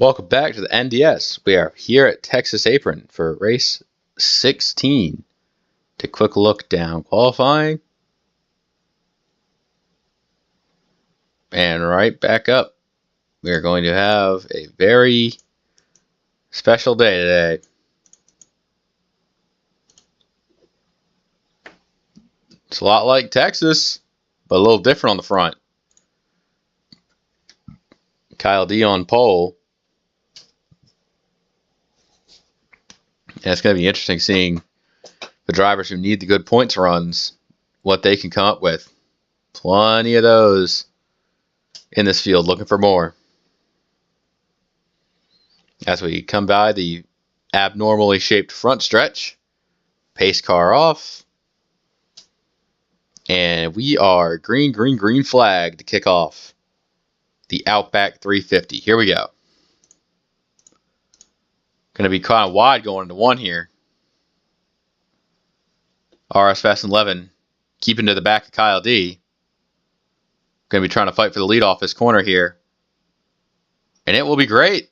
Welcome back to the NDS. We are here at Texas Apron for race 16. Take a quick look down qualifying. And right back up. We are going to have a very special day today. It's a lot like Texas, but a little different on the front. Kyle D on pole. And it's going to be interesting seeing the drivers who need the good points runs, what they can come up with. Plenty of those in this field looking for more. As we come by the abnormally shaped front stretch, pace car off, and we are green flag to kick off the Outback 350. Here we go. Going to be kind of wide going into one here. RS Fast 11 keeping to the back of Kyle D. Going to be trying to fight for the lead off this corner here. And it will be great.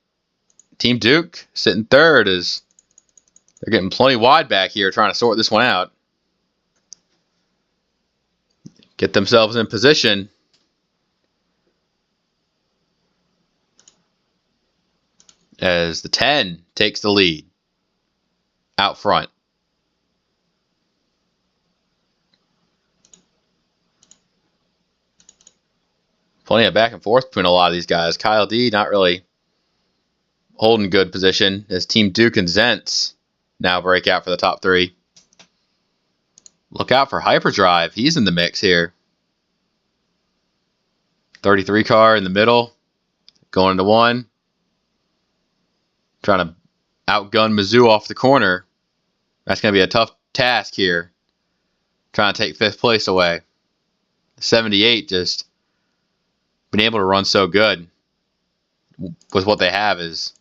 Team Duke sitting third as they're getting plenty wide back here trying to sort this one out. Get themselves in position. As the 10 takes the lead out front. Plenty of back and forth between a lot of these guys. Kyle D not really holding good position as Team Duke and Zentz now break out for the top three. Look out for Hyperdrive. He's in the mix here. 33 car in the middle. Going into one. Trying to outgun Mizzou off the corner. That's going to be a tough task here. Trying to take fifth place away. 78 just been able to run so good with what they have is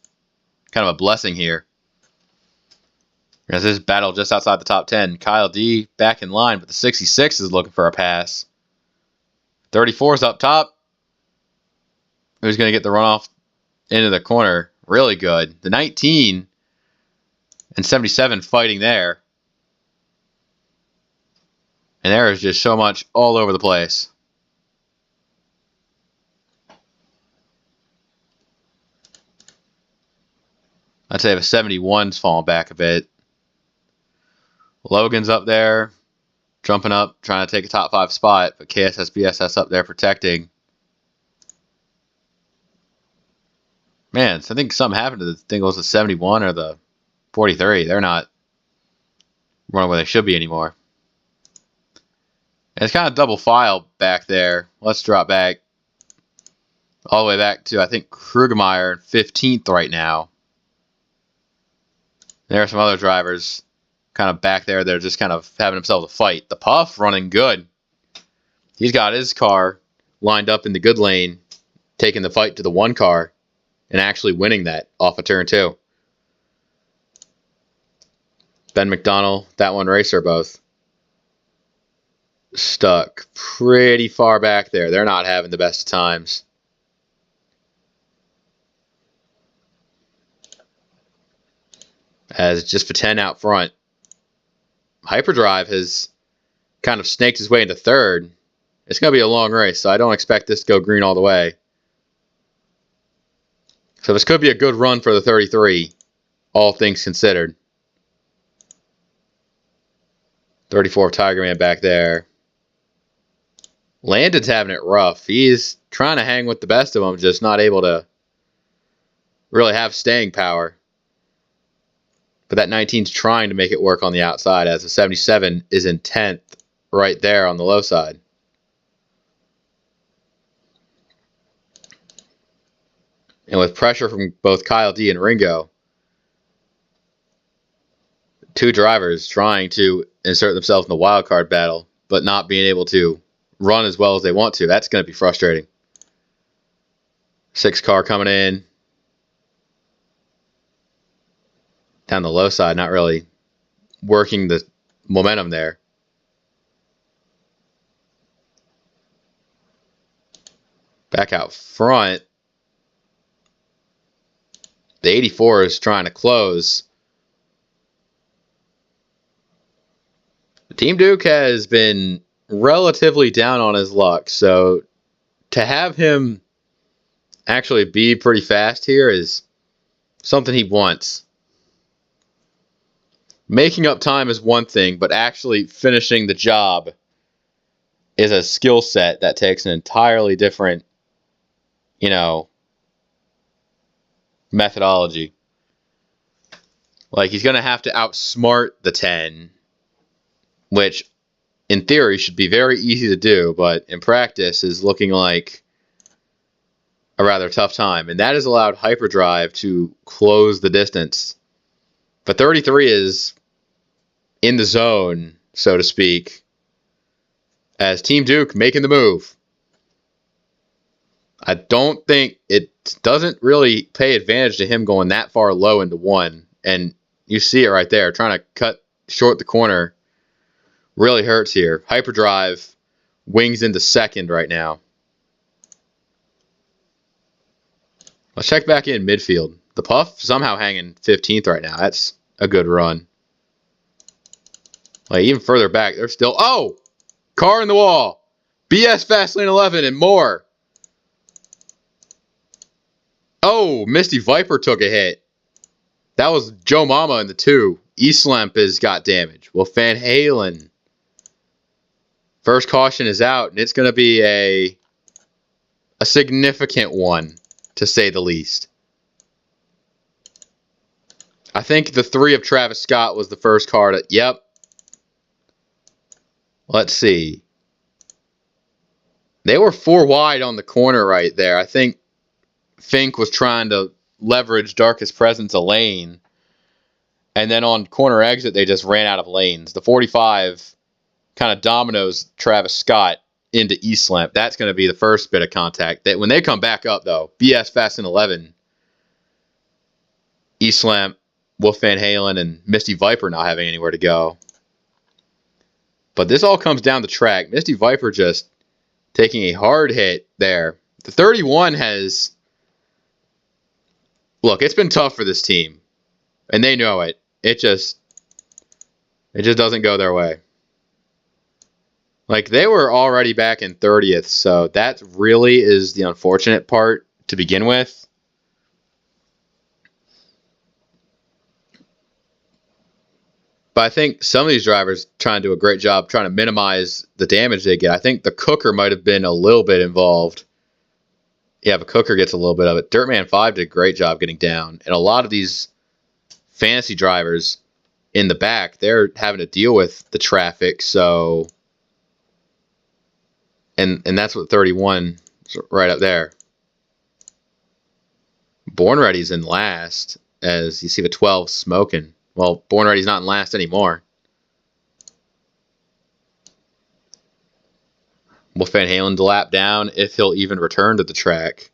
kind of a blessing here. As this battle just outside the top 10. Kyle D back in line, but the 66 is looking for a pass. 34 is up top. Who's going to get the runoff into the corner? Really good. The 19 and 77 fighting there. And there is just so much all over the place. I'd say the 71's falling back a bit. Logan's up there, jumping up, trying to take a top 5 spot, but KSS BSS up there protecting. Man, I think something happened to the thing. It was the 71 or the 43. They're not running where they should be anymore. And it's kind of double file back there. Let's drop back all the way back to, I think, Krugemeyer 15th right now. There are some other drivers kind of back there that are just kind of having themselves a fight. The Puff running good. He's got his car lined up in the good lane, taking the fight to the one car. And actually winning that off of turn 2. Ben McDonald, that one racer both stuck pretty far back there. They're not having the best of times. As just for 10 out front. Hyperdrive has kind of snaked his way into third. It's going to be a long race, so I don't expect this to go green all the way. So this could be a good run for the 33, all things considered. 34 Tiger Man back there. Landon's having it rough. He's trying to hang with the best of them, just not able to really have staying power. But that 19's trying to make it work on the outside as the 77 is in 10th right there on the low side. And with pressure from both Kyle D and Ringo, two drivers trying to insert themselves in the wild card battle, but not being able to run as well as they want to. That's going to be frustrating. 6 car coming in. Down the low side, not really working the momentum there. Back out front. The 84 is trying to close. Team Duke has been relatively down on his luck, so to have him actually be pretty fast here is something he wants. Making up time is one thing, but actually finishing the job is a skill set that takes an entirely different, methodology. Like, he's going to have to outsmart the 10, which in theory should be very easy to do, but in practice is looking like a rather tough time. And that has allowed Hyperdrive to close the distance. But 33 is in the zone, so to speak, as Team Duke making the move. I don't think it doesn't really pay advantage to him going that far low into 1. And you see it right there, trying to cut short the corner. Really hurts here. Hyperdrive wings into 2nd right now. Let's check back in midfield. The Puff somehow hanging 15th right now. That's a good run. Like, even further back, they're still... Oh! Car in the wall. BS Fastlane 11 and more. Oh, Misty Viper took a hit. That was Joe Mama in the 2. Eastlamp has got damage. Well, Van Halen. First caution is out, and it's going to be a significant one, to say the least. I think the 3 of Travis Scott was the first car to... Yep. Let's see. They were 4 wide on the corner right there. I think Fink was trying to leverage Darkest Presence a lane. And then on corner exit, they just ran out of lanes. The 45 kind of dominoes Travis Scott into Eastlamp. That's going to be the first bit of contact. When they come back up, though, BS Fast and 11, Eastlamp, Wolf Van Halen, and Misty Viper not having anywhere to go. But this all comes down the track. Misty Viper just taking a hard hit there. The 31 has... Look, it's been tough for this team. And they know it. It just doesn't go their way. Like, they were already back in 30th, so that really is the unfortunate part to begin with. But I think some of these drivers trying to do a great job trying to minimize the damage they get. I think the Cooker might have been a little bit involved. Yeah, but Cooker gets a little bit of it. Dirtman 5 did a great job getting down. And a lot of these fantasy drivers in the back, they're having to deal with the traffic, so... And that's what 31 is right up there. Born Ready's in last, as you see the 12 smoking. Well, Born Ready's not in last anymore. Wolf Van Halen to lap down, if he'll even return to the track.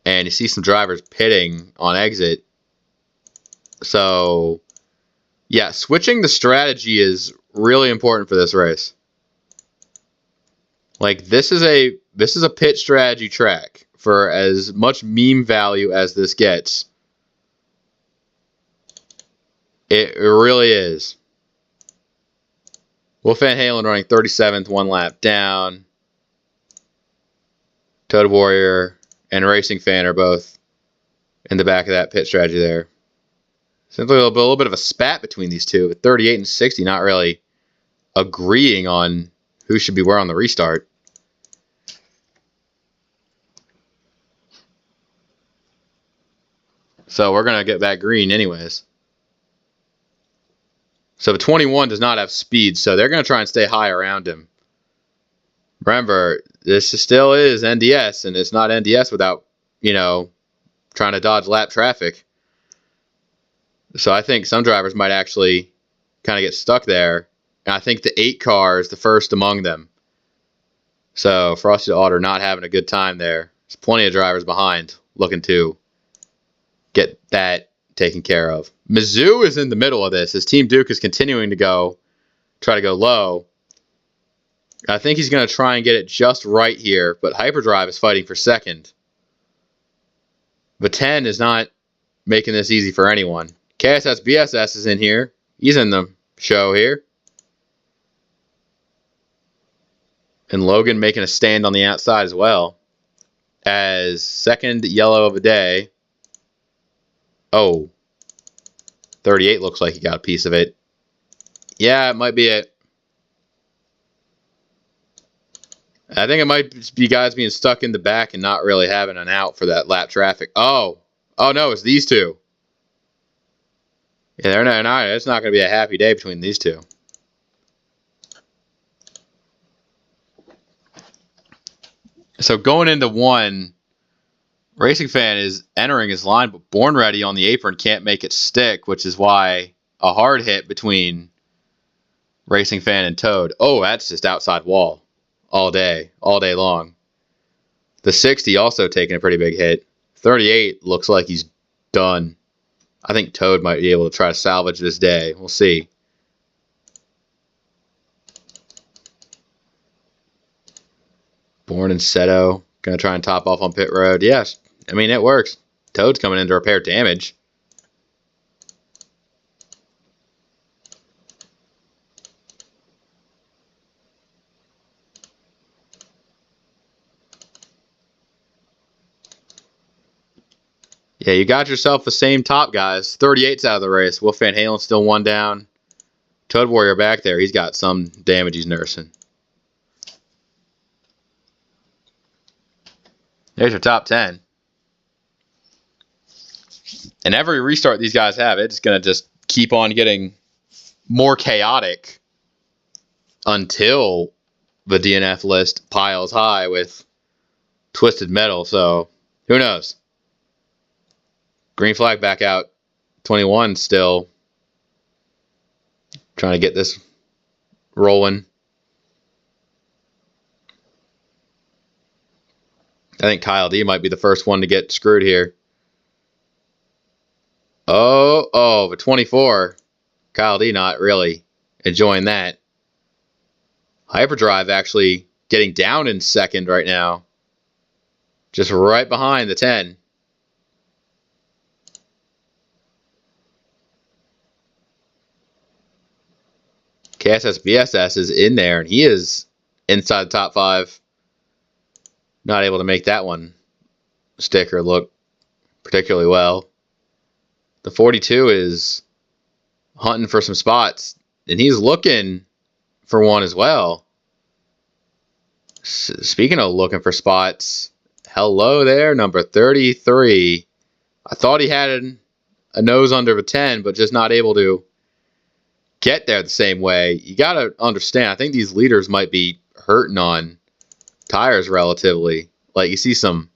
And you see some drivers pitting on exit. So, yeah, switching the strategy is really important for this race. Like, this is a pit strategy track for as much meme value as this gets. It really is. Wolf Van Halen running 37th, 1 lap down. Toad Warrior and Racing Fan are both in the back of that pit strategy there. Simply a little bit of a spat between these two. With 38 and 60 not really agreeing on who should be where on the restart. So we're going to get back green anyways. So the 21 does not have speed, so they're going to try and stay high around him. Remember, this still is NDS, and it's not NDS without, trying to dodge lap traffic. So I think some drivers might actually kind of get stuck there. And I think the 8 car is the first among them. So Frosty the Otter not having a good time there. There's plenty of drivers behind looking to get that taken care of. Mizzou is in the middle of this as Team Duke is continuing to try to go low. I think he's going to try and get it just right here, but Hyperdrive is fighting for second. But 10 is not making this easy for anyone. KSS BSS is in here. He's in the show here. And Logan making a stand on the outside as well. As second yellow of the day. Oh. 38 looks like he got a piece of it. Yeah, it might be it. I think it might be guys being stuck in the back and not really having an out for that lap traffic. Oh. Oh, no, it's these two. Yeah, they're not. It's not going to be a happy day between these two. So going into one, Racing Fan is entering his line, but Born Ready on the apron can't make it stick, which is why a hard hit between Racing Fan and Toad. Oh, that's just outside wall all day long. The 60 also taking a pretty big hit. 38 looks like he's done. I think Toad might be able to try to salvage this day. We'll see. Born and Seto going to try and top off on pit road. Yes, I mean, it works. Toad's coming in to repair damage. Yeah, you got yourself the same top guys. 38's out of the race. Wolf Van Halen still one down. Toad Warrior back there. He's got some damage he's nursing. There's your top 10. And every restart these guys have, it's going to just keep on getting more chaotic until the DNF list piles high with Twisted Metal. So, who knows? Green flag back out. 21 still trying to get this rolling. I think Kyle D might be the first one to get screwed here. But 24. Kyle D not really enjoying that. Hyperdrive actually getting down in second right now. Just right behind the 10. KSS BSS is in there, and he is inside the top 5. Not able to make that one stick or look particularly well. The 42 is hunting for some spots, and he's looking for one as well. Speaking of looking for spots, hello there, number 33. I thought he had a nose under the 10, but just not able to get there the same way. You got to understand, I think these leaders might be hurting on tires relatively. Like, you see some,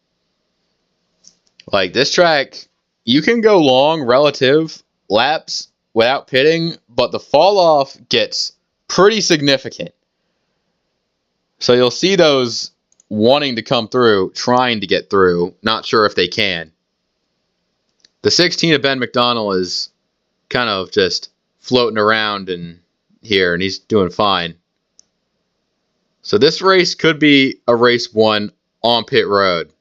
like this track, you can go long relative laps without pitting, but the fall off gets pretty significant. So you'll see those wanting to come through, trying to get through, not sure if they can. The 16 of Ben McDonnell is kind of just floating around in here, and he's doing fine. So this race could be a race won on pit road.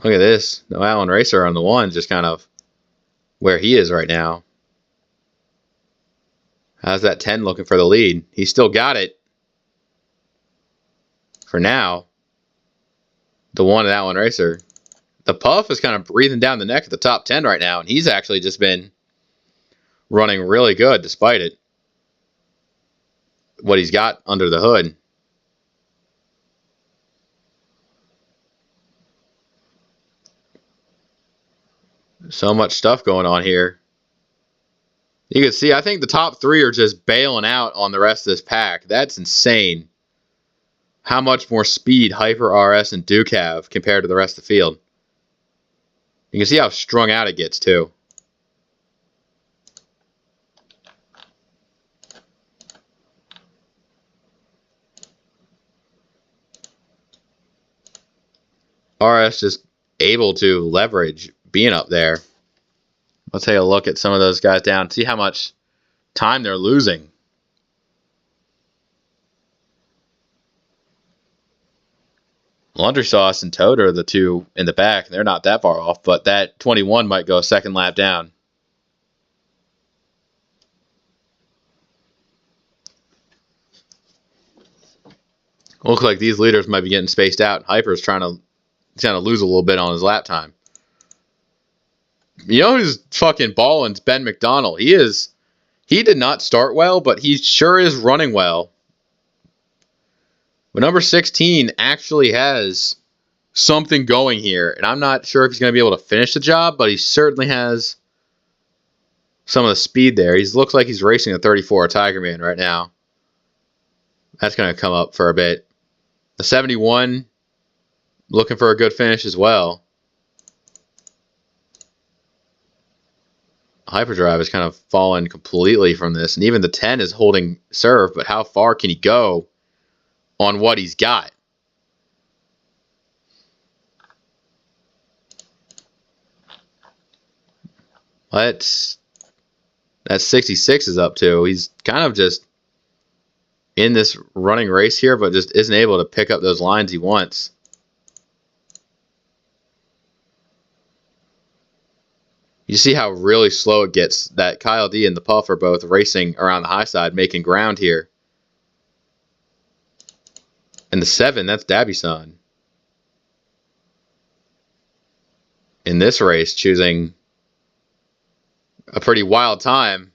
Look at this. No Allen Racer on the one, just kind of where he is right now. How's that 10 looking for the lead? He still got it. For now. The one of that one Racer. The Puff is kind of breathing down the neck of the top 10 right now, and he's actually just been running really good despite it. What he's got under the hood. So much stuff going on here. You can see, I think the top 3 are just bailing out on the rest of this pack. That's insane. How much more speed Hyper RS and Duke have compared to the rest of the field. You can see how strung out it gets, too. RS just able to leverage being up there. Let's take a look at some of those guys down. See how much time they're losing. Laundry Sauce and Toad are the two in the back. They're not that far off, but that 21 might go a second lap down. Looks like these leaders might be getting spaced out. Hyper's trying to lose a little bit on his lap time. You know who's fucking balling? It's Ben McDonald. He did not start well, but he sure is running well. But number 16 actually has something going here, and I'm not sure if he's going to be able to finish the job, but he certainly has some of the speed there. He looks like he's racing a 34 Tiger Man right now. That's going to come up for a bit. The 71 looking for a good finish as well. Hyperdrive is kind of fallen completely from this, and even the 10 is holding serve, but how far can he go on what he's got? That 66 is up to. He's kind of just in this running race here, but just isn't able to pick up those lines he wants. You see how really slow it gets. That Kyle D and the Puff are both racing around the high side, making ground here. And the 7, that's Dabby-san. In this race, choosing a pretty wild time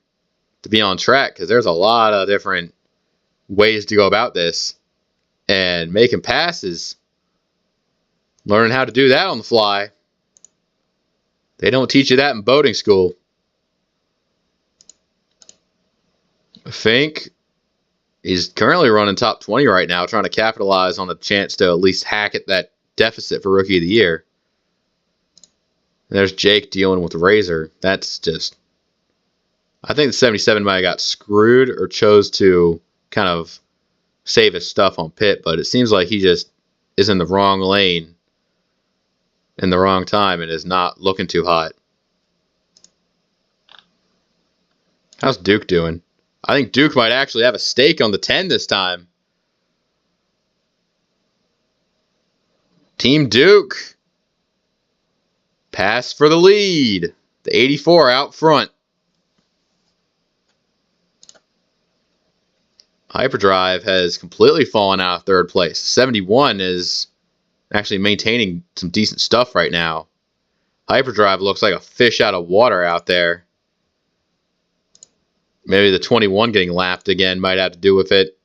to be on track, because there's a lot of different ways to go about this. And making passes, learning how to do that on the fly. They don't teach you that in boating school. Fink, he's currently running top 20 right now, trying to capitalize on the chance to at least hack at that deficit for Rookie of the Year. And there's Jake dealing with Razor. That's just... I think the 77 might have got screwed or chose to kind of save his stuff on pit, but it seems like he just is in the wrong lane in the wrong time and is not looking too hot. How's Duke doing? I think Duke might actually have a stake on the 10 this time. Team Duke. Pass for the lead. The 84 out front. Hyperdrive has completely fallen out of third place. 71 is actually maintaining some decent stuff right now. Hyperdrive looks like a fish out of water out there. Maybe the 21 getting lapped again might have to do with it.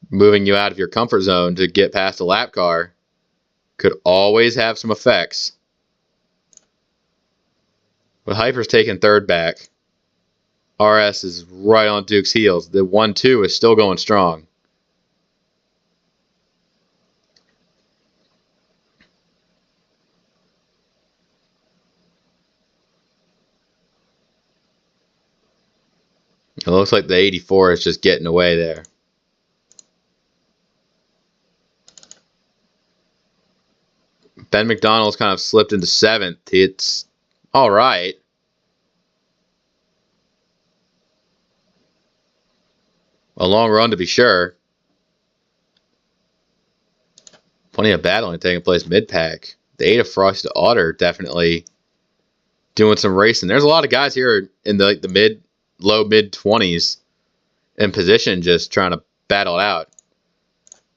Moving you out of your comfort zone to get past a lap car could always have some effects. But Hyper's taking third back. RS is right on Duke's heels. The 1-2 is still going strong. It looks like the 84 is just getting away there. Ben McDonald's kind of slipped into 7th. It's all right. A long run to be sure. Plenty of battling taking place mid-pack. The 8 of Frosted Otter definitely doing some racing. There's a lot of guys here in the low mid 20s in position just trying to battle it out.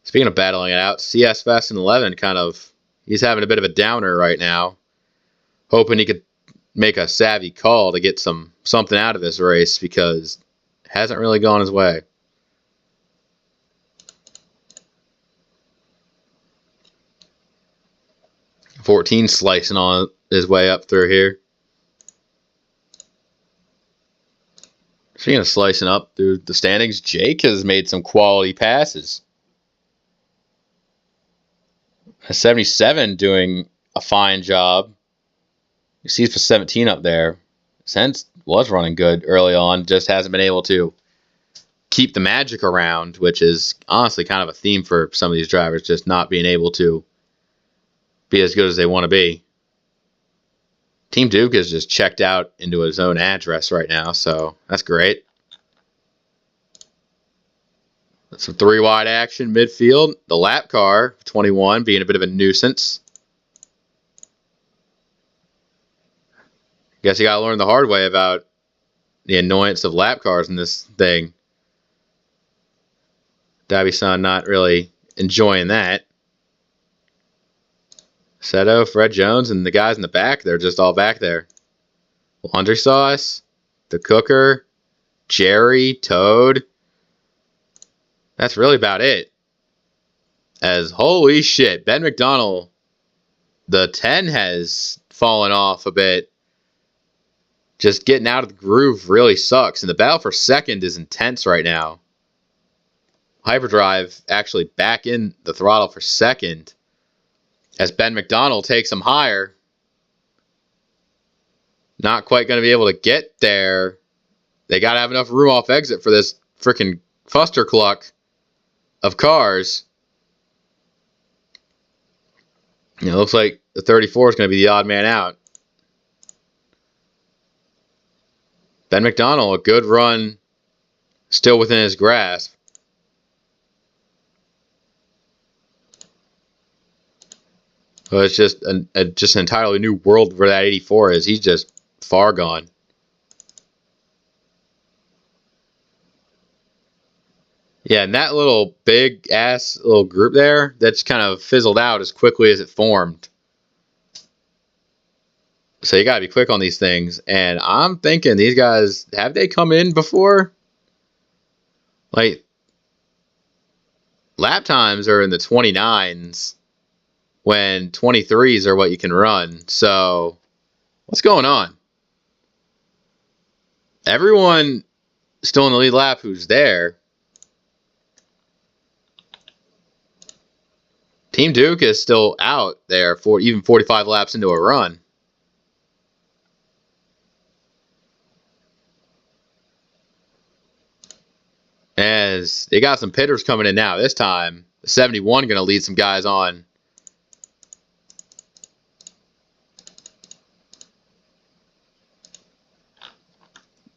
Speaking of battling it out, CS Fast and 11 he's having a bit of a downer right now. Hoping he could make a savvy call to get something out of this race because it hasn't really gone his way. $14 slicing on his way up through here. Speaking of slicing up through the standings, Jake has made some quality passes. A 77 doing a fine job. You see for 17 up there. Sense was running good early on, just hasn't been able to keep the magic around, which is honestly kind of a theme for some of these drivers, just not being able to be as good as they want to be. Team Duke is just checked out into his own address right now, so that's great. Some 3-wide action midfield. The lap car, 21, being a bit of a nuisance. Guess you gotta learn the hard way about the annoyance of lap cars in this thing. Dabi-san not really enjoying that. Seto, Fred Jones, and the guys in the back, they're just all back there. Laundry Sauce, the Cooker, Jerry, Toad. That's really about it. As holy shit, Ben McDonald, the 10 has fallen off a bit. Just getting out of the groove really sucks, and the battle for second is intense right now. Hyperdrive actually back in the throttle for second as Ben McDonald takes him higher. Not quite going to be able to get there. They got to have enough room off exit for this freaking fustercluck of cars. It looks like the 34 is going to be the odd man out. Ben McDonald, a good run, still within his grasp. But it's just an entirely new world where that 84 is. He's just far gone. Yeah, and that little big-ass little group there, that's kind of fizzled out as quickly as it formed. So you got to be quick on these things. And I'm thinking these guys, have they come in before? Like, lap times are in the 29s when 23s are what you can run. So, what's going on? Everyone still in the lead lap who's there. Team Duke is still out there for even 45 laps into a run. As they got some pitters coming in now. This time, the 71 going to lead some guys on.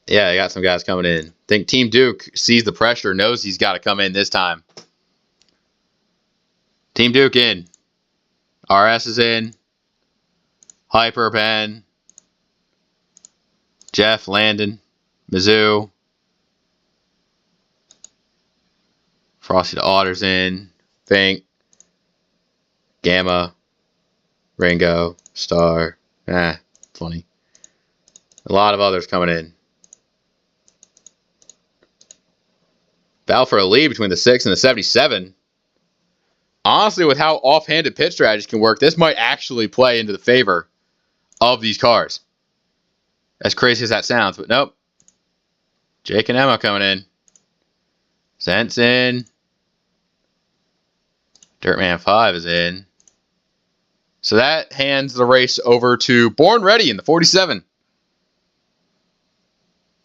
Yeah, they got some guys coming in. I think Team Duke sees the pressure, knows he's got to come in this time. Team Duke in. RS is in. Hyper, Ben. Jeff, Landon, Mizzou. Frosty the Otter's in. Fink. Gamma. Ringo. Star. Funny. A lot of others coming in. Battle for a lead between the 6 and the 77. Honestly, with how offhanded pit strategies can work, this might actually play into the favor of these cars. As crazy as that sounds, but nope. Jake and Emma coming in. Zent's in. Dirtman 5 is in. So that hands the race over to Born Ready in the 47.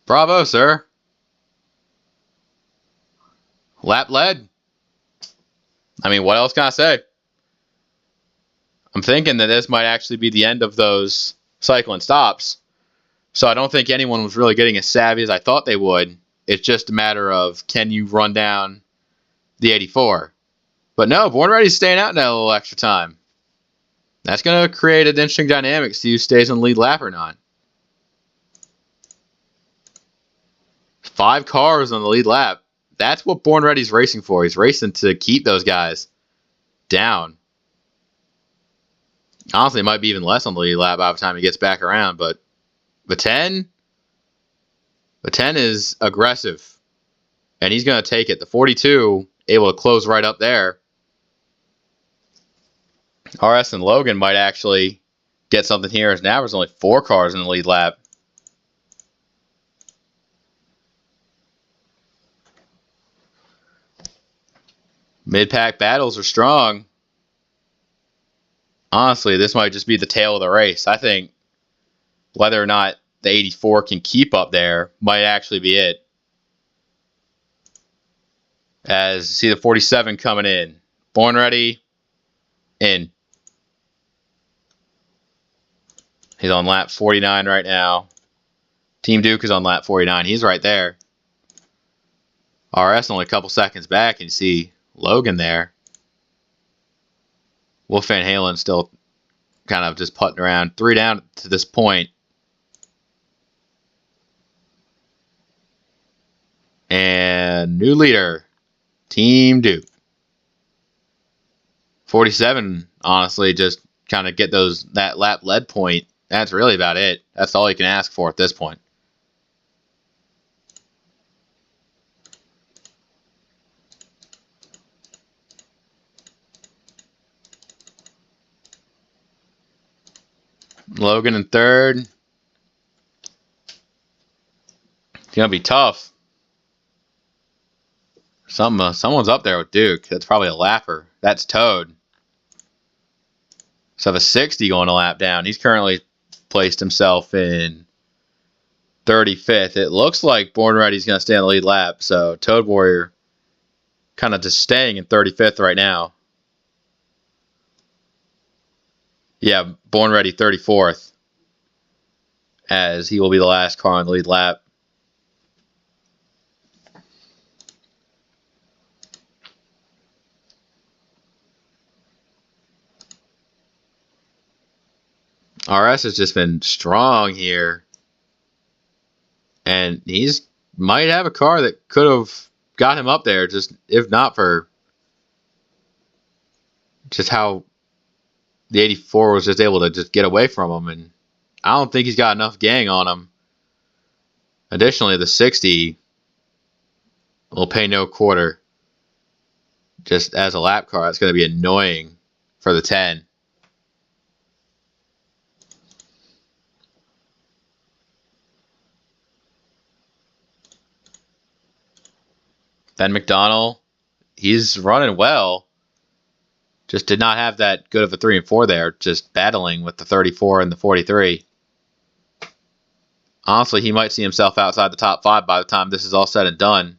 Bravo, sir. Lap led. I mean, what else can I say? I'm thinking that this might actually be the end of those cycling stops. So I don't think anyone was really getting as savvy as I thought they would. It's just a matter of, can you run down the 84? But no, Born Ready's staying out in that little extra time. That's going to create an interesting dynamic to see who stays on the lead lap or not. 5 cars on the lead lap. That's what Born Ready's racing for. He's racing to keep those guys down. Honestly, it might be even less on the lead lap by the time he gets back around. But the 10 is aggressive. And he's going to take it. The 42 able to close right up there. RS and Logan might actually get something here, as now there's only 4 cars in the lead lap. Mid-pack battles are strong. Honestly, this might just be the tail of the race. I think whether or not the 84 can keep up there might actually be it. As you see the 47 coming in. Born Ready, in. He's on lap 49 right now. Team Duke is on lap 49. He's right there. RS only a couple seconds back, and you see Logan there. Wolf Van Halen still kind of just putting around. 3 down to this point. And new leader, Team Duke. 47, honestly, just kind of get that lap lead point. That's really about it. That's all you can ask for at this point. Logan in third. It's going to be tough. Someone's up there with Duke. That's probably a lapper. That's Toad. So have a 60 going a lap down. He's currently placed himself in 35th. It looks like Born Ready's going to stay on the lead lap. So Toad Warrior kind of just staying in 35th right now. Yeah, Born Ready 34th. As he will be the last car on the lead lap. RS has just been strong here. And he's might have a car that could have got him up there, just if not for just how the 84 was just able to just get away from him. And I don't think he's got enough gang on him. Additionally, the 60 will pay no quarter. Just as a lap car, it's going to be annoying for the 10. Ben McDonald, he's running well. Just did not have that good of a 3 and 4 there. Just battling with the 34 and the 43. Honestly, he might see himself outside the top 5 by the time this is all said and done.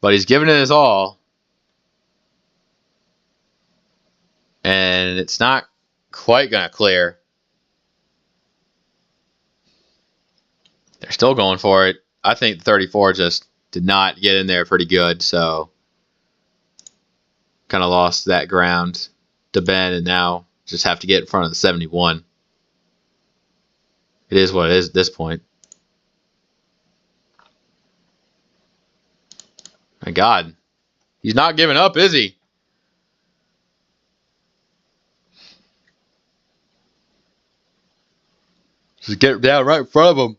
But he's giving it his all. And it's not quite going to clear. They're still going for it. I think the 34 just did not get in there pretty good, so kind of lost that ground to Ben, and now just have to get in front of the 71. It is what it is at this point. My God. He's not giving up, is he? Just get down right in front of him.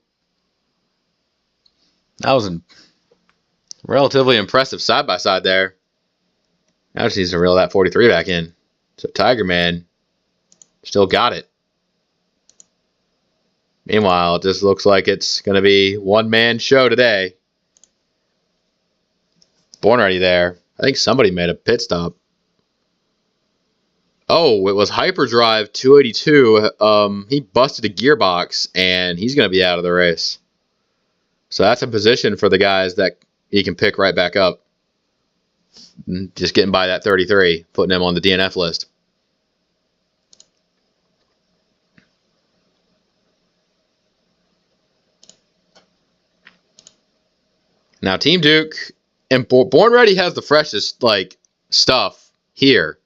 That was a relatively impressive side-by-side there. Now just needs to reel that 43 back in. So Tiger Man still got it. Meanwhile, it just looks like it's going to be one-man show today. Born Ready there. I think somebody made a pit stop. Oh, it was Hyperdrive 282. He busted a gearbox, and he's going to be out of the race. So that's a position for the guys that he can pick right back up. Just getting by that 33, putting him on the DNF list. Now, Team Duke and Born Ready has the freshest stuff here.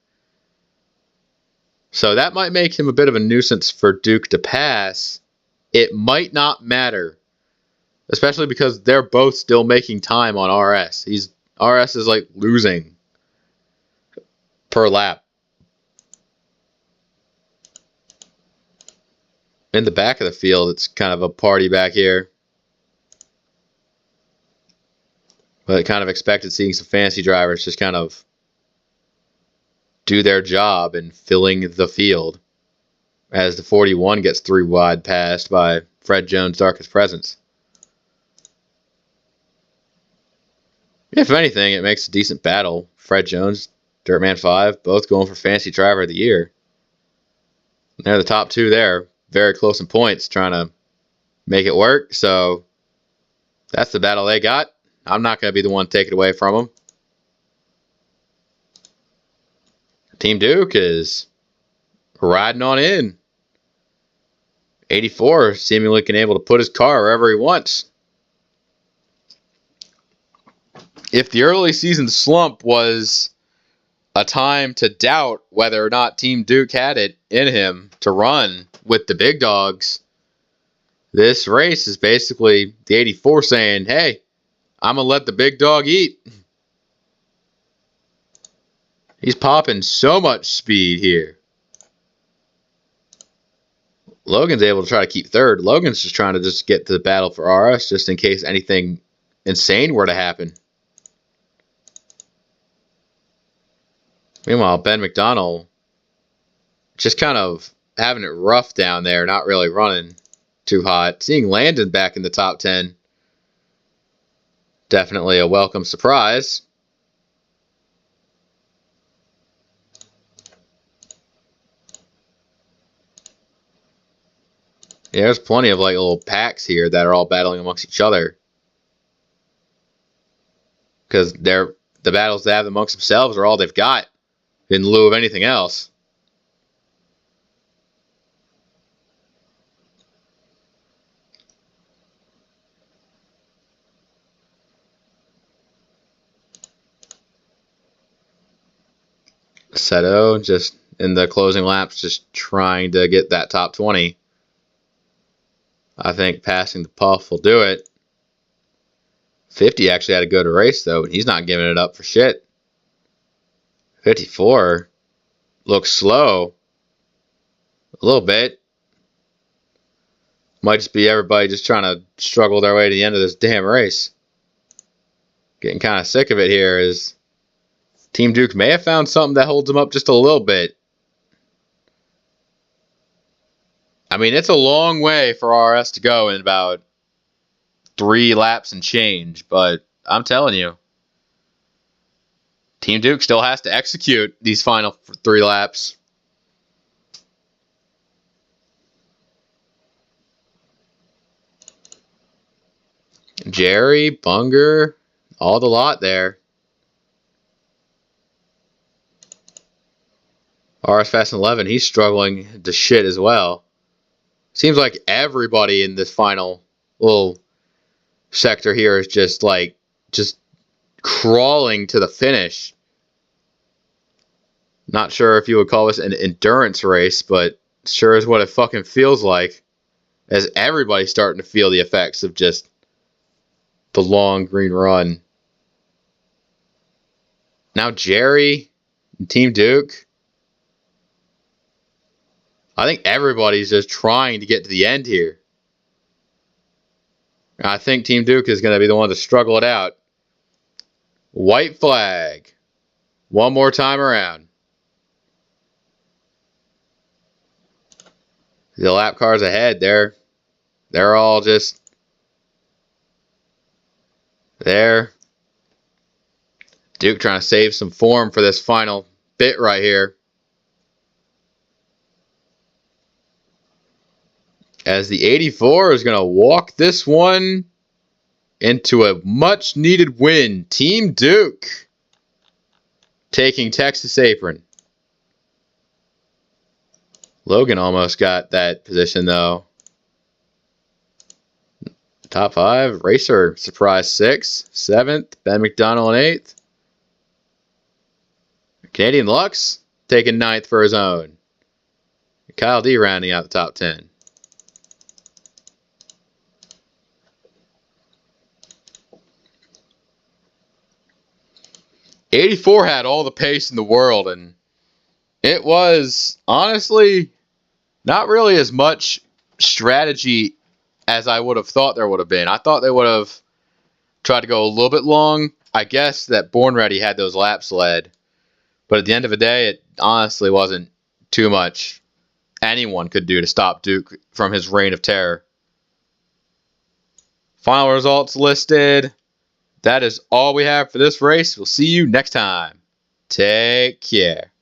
So that might make him a bit of a nuisance for Duke to pass. It might not matter. Especially because they're both still making time on RS. RS is losing per lap. In the back of the field, it's kind of a party back here. But I kind of expected seeing some fancy drivers just kind of do their job in filling the field as the 41 gets 3 wide passed by Fred Jones' Darkest Presence. If anything, it makes a decent battle. Fred Jones, Dirtman 5, both going for Fancy Driver of the Year. They're the top 2 there. Very close in points, trying to make it work. So that's the battle they got. I'm not going to be the one to take it away from them. Team Duke is riding on in. 84 seemingly can able to put his car wherever he wants. If the early season slump was a time to doubt whether or not Team Duke had it in him to run with the big dogs, this race is basically the 84 saying, hey, I'm going to let the big dog eat. He's popping so much speed here. Logan's able to try to keep third. Logan's just trying to just get to the battle for RS just in case anything insane were to happen. Meanwhile, Ben McDonald just kind of having it rough down there, not really running too hot. Seeing Landon back in the top 10, definitely a welcome surprise. Yeah, there's plenty of like little packs here that are all battling amongst each other. Because the battles they have amongst themselves are all they've got in lieu of anything else. Seto just in the closing laps just trying to get that top 20. I think passing the Puff will do it. 50 actually had a good race, though, and he's not giving it up for shit. 54 looks slow. A little bit. Might just be everybody just trying to struggle their way to the end of this damn race. Getting kind of sick of it here is Team Duke may have found something that holds them up just a little bit. I mean, it's a long way for RS to go in about 3 laps and change, but I'm telling you, Team Duke still has to execute these final 3 laps. Jerry, Bunger, all the lot there. RS Fast 11, he's struggling to shit as well. Seems like everybody in this final little sector here is just crawling to the finish. Not sure if you would call this an endurance race, but sure is what it fucking feels like, as everybody's starting to feel the effects of just the long green run. Now Jerry and Team Duke, I think everybody's just trying to get to the end here. I think Team Duke is going to be the one to struggle it out. White flag. One more time around. The lap cars ahead, they're all just there. Duke trying to save some form for this final bit right here. As the 84 is going to walk this one into a much-needed win. Team Duke taking Texas Apron. Logan almost got that position, though. Top 5, Racer, surprise 6th, 7th, Ben McDonald in 8th. Canadian Lux taking 9th for his own. Kyle D rounding out the top 10. '84 had all the pace in the world, and it was honestly not really as much strategy as I would have thought there would have been. I thought they would have tried to go a little bit long. I guess that Born Ready had those laps led, but at the end of the day, it honestly wasn't too much anyone could do to stop Duke from his reign of terror. Final results listed. That is all we have for this race. We'll see you next time. Take care.